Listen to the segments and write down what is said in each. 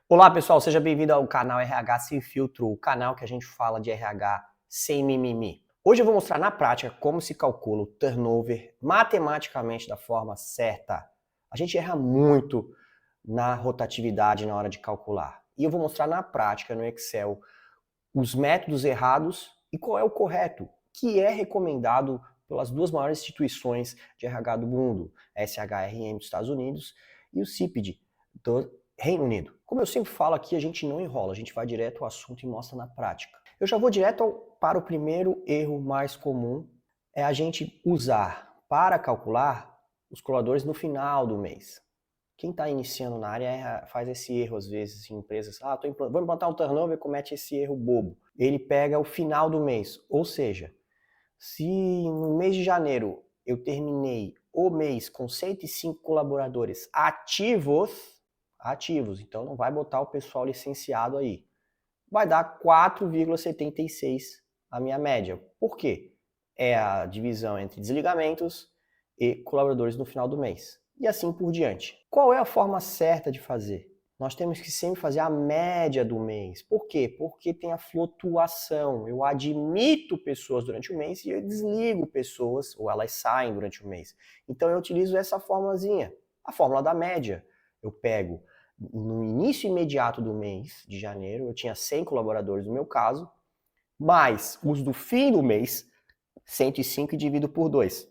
Olá pessoal, seja bem-vindo ao canal RH Sem Filtro, o canal que a gente fala de RH sem mimimi. Hoje eu vou mostrar na prática como se calcula o turnover matematicamente da forma certa. A gente erra muito na rotatividade na hora de calcular. E eu vou mostrar na prática no Excel os métodos errados e qual é o correto, que é recomendado pelas duas maiores instituições de RH do mundo, a SHRM dos Estados Unidos e o CIPD do Reino Unido. Como eu sempre falo aqui, a gente não enrola, a gente vai direto ao assunto e mostra na prática. Eu já vou direto para o primeiro erro mais comum, é a gente usar para calcular os colaboradores no final do mês. Quem está iniciando na área faz esse erro às vezes em empresas. Vou implantar um turnover e comete esse erro bobo. Ele pega o final do mês, ou seja, se no mês de janeiro eu terminei o mês com 105 colaboradores ativos, então não vai botar o pessoal licenciado aí. Vai dar 4,76 a minha média. Por quê? É a divisão entre desligamentos e colaboradores no final do mês. E assim por diante. Qual é a forma certa de fazer? Nós temos que sempre fazer a média do mês. Por quê? Porque tem a flutuação. Eu admito pessoas durante o mês e eu desligo pessoas, ou elas saem durante o mês. Então eu utilizo essa formulazinha, a fórmula da média. Eu pego no início imediato do mês de janeiro, eu tinha 100 colaboradores no meu caso, mais os do fim do mês, 105 e divido por 2.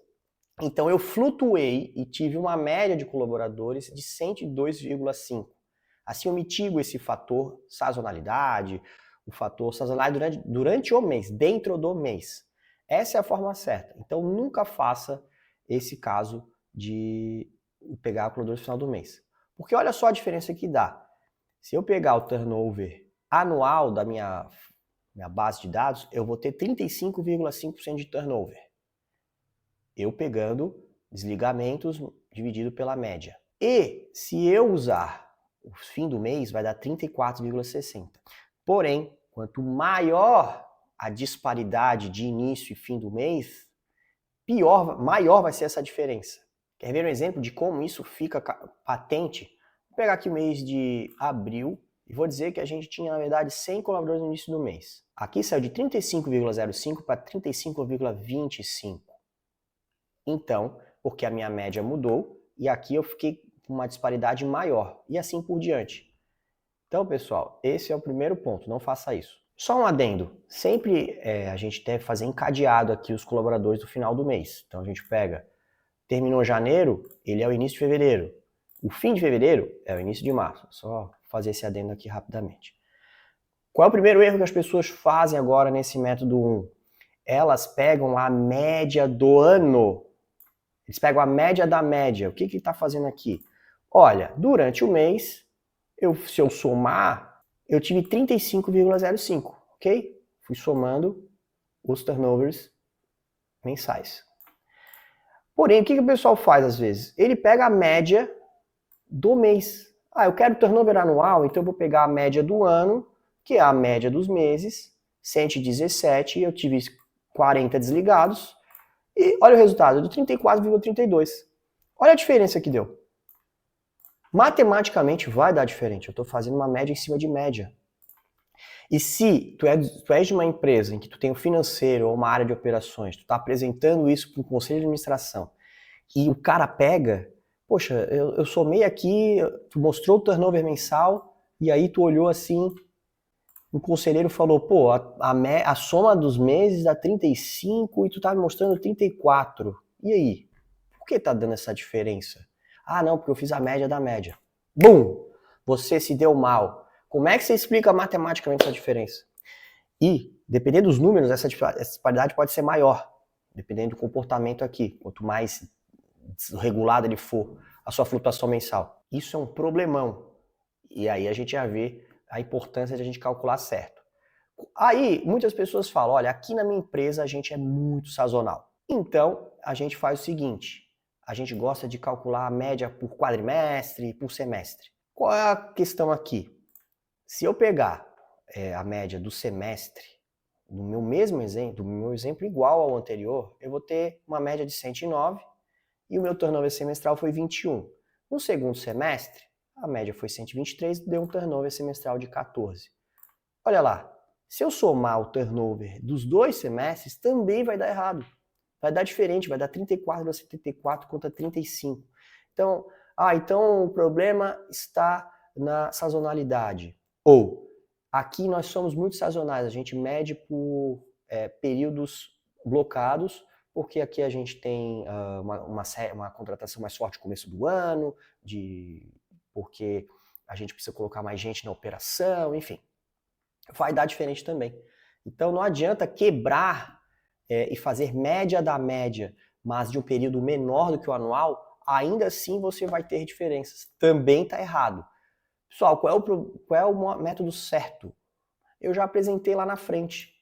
Então eu flutuei e tive uma média de colaboradores de 102,5. Assim eu mitigo esse fator sazonalidade, o fator sazonalidade durante o mês, dentro do mês. Essa é a forma certa. Então nunca faça esse caso de pegar colaboradores no final do mês. Porque olha só a diferença que dá. Se eu pegar o turnover anual da minha base de dados, eu vou ter 35,5% de turnover. Eu pegando desligamentos dividido pela média. E se eu usar o fim do mês, vai dar 34,60. Porém, quanto maior a disparidade de início e fim do mês, maior vai ser essa diferença. Quer ver um exemplo de como isso fica patente? Vou pegar aqui o mês de abril e vou dizer que a gente tinha, na verdade, 100 colaboradores no início do mês. Aqui saiu de 35,05 para 35,25. Então, porque a minha média mudou e aqui eu fiquei com uma disparidade maior e assim por diante. Então, pessoal, esse é o primeiro ponto, não faça isso. Só um adendo, sempre a gente deve fazer encadeado aqui os colaboradores do final do mês. Então a gente pega, terminou janeiro, ele é o início de fevereiro. O fim de fevereiro é o início de março. Só fazer esse adendo aqui rapidamente. Qual é o primeiro erro que as pessoas fazem agora nesse método 1? Elas pegam a média do ano. Eles pegam a média da média. O que está fazendo aqui? Olha, durante o mês, se eu somar, eu tive 35,05, ok? Fui somando os turnovers mensais. Porém, o que o pessoal faz às vezes? Ele pega a média do mês. Eu quero turnover anual, então eu vou pegar a média do ano, que é a média dos meses, 117, e eu tive 40 desligados, e olha o resultado, do 34,32. Olha a diferença que deu. Matematicamente vai dar diferente. Eu estou fazendo uma média em cima de média. E se tu és de uma empresa em que tu tem um financeiro ou uma área de operações, tu está apresentando isso para o conselho de administração, e o cara pega, poxa, eu somei aqui, tu mostrou o turnover mensal, e aí tu olhou assim, o conselheiro falou, pô, a soma dos meses dá 35 e tu tá me mostrando 34. E aí? Por que tá dando essa diferença? Não, porque eu fiz a média da média. Bum! Você se deu mal. Como é que você explica matematicamente essa diferença? E, dependendo dos números, essa disparidade pode ser maior, dependendo do comportamento aqui. Quanto mais desregulado ele for, a sua flutuação mensal. Isso é um problemão. E aí a gente já vê a importância de a gente calcular certo. Aí, muitas pessoas falam, olha, aqui na minha empresa a gente é muito sazonal. Então, a gente faz o seguinte, a gente gosta de calcular a média por quadrimestre, por semestre. Qual é a questão aqui? Se eu pegar a média do semestre, no meu mesmo exemplo, do meu exemplo igual ao anterior, eu vou ter uma média de 109 e o meu turnover semestral foi 21. No segundo semestre, a média foi 123, deu um turnover semestral de 14. Olha lá, se eu somar o turnover dos 2 semestres, também vai dar errado. Vai dar diferente, vai dar 34,74 contra 35. Então, então o problema está na sazonalidade. Ou, aqui nós somos muito sazonais, a gente mede por períodos blocados, porque aqui a gente tem uma contratação mais forte no começo do ano, porque a gente precisa colocar mais gente na operação, enfim. Vai dar diferente também. Então não adianta quebrar e fazer média da média, mas de um período menor do que o anual, ainda assim você vai ter diferenças. Também está errado. Pessoal, qual é o método certo? Eu já apresentei lá na frente,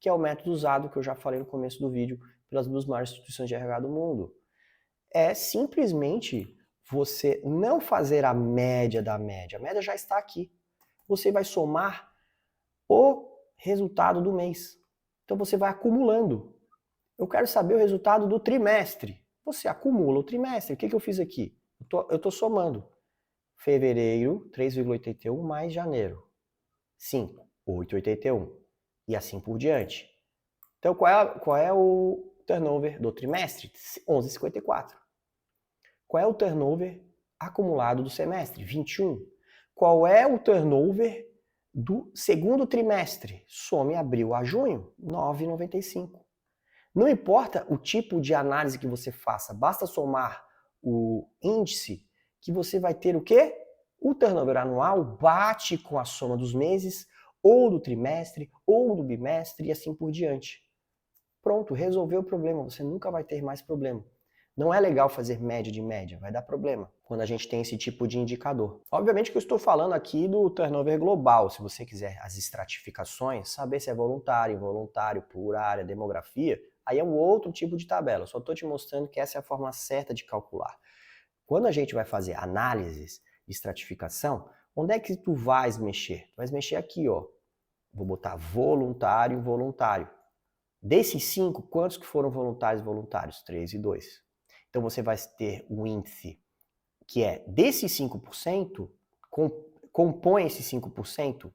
que é o método usado, que eu já falei no começo do vídeo, pelas 2 maiores instituições de RH do mundo. É simplesmente você não fazer a média da média. A média já está aqui. Você vai somar o resultado do mês. Então você vai acumulando. Eu quero saber o resultado do trimestre. Você acumula o trimestre. O que eu fiz aqui? Eu estou somando. Fevereiro, 3,81 mais janeiro. 5, 8,81. E assim por diante. Então qual é o turnover do trimestre? 11,54. Qual é o turnover acumulado do semestre? 21. Qual é o turnover do segundo trimestre? Some abril a junho, 9,95. Não importa o tipo de análise que você faça, basta somar o índice que você vai ter o quê? O turnover anual bate com a soma dos meses, ou do trimestre, ou do bimestre e assim por diante. Pronto, resolveu o problema, você nunca vai ter mais problema. Não é legal fazer média de média, vai dar problema quando a gente tem esse tipo de indicador. Obviamente que eu estou falando aqui do turnover global. Se você quiser as estratificações, saber se é voluntário, involuntário, por área, demografia, aí é um outro tipo de tabela. Eu só estou te mostrando que essa é a forma certa de calcular. Quando a gente vai fazer análises de estratificação, onde é que tu vais mexer? Tu vais mexer aqui, ó. Vou botar voluntário e involuntário. Desses 5, quantos que foram voluntários e voluntários? 3 e 2. Então você vai ter um índice que é desses 5%, compõe esse 5%,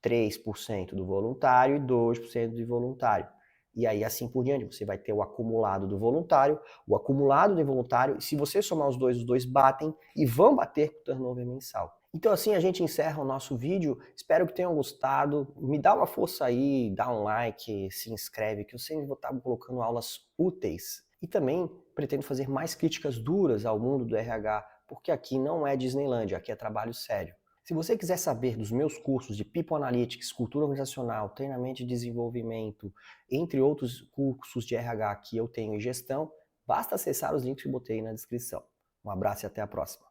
3% do voluntário e 2% do involuntário. E aí assim por diante, você vai ter o acumulado do voluntário, o acumulado do involuntário, e se você somar os dois batem e vão bater com o turnover mensal. Então assim a gente encerra o nosso vídeo, espero que tenham gostado, me dá uma força aí, dá um like, se inscreve, que eu sempre vou estar colocando aulas úteis. E também pretendo fazer mais críticas duras ao mundo do RH, porque aqui não é Disneylândia, aqui é trabalho sério. Se você quiser saber dos meus cursos de People Analytics, Cultura Organizacional, Treinamento e Desenvolvimento, entre outros cursos de RH que eu tenho em gestão, basta acessar os links que eu botei na descrição. Um abraço e até a próxima.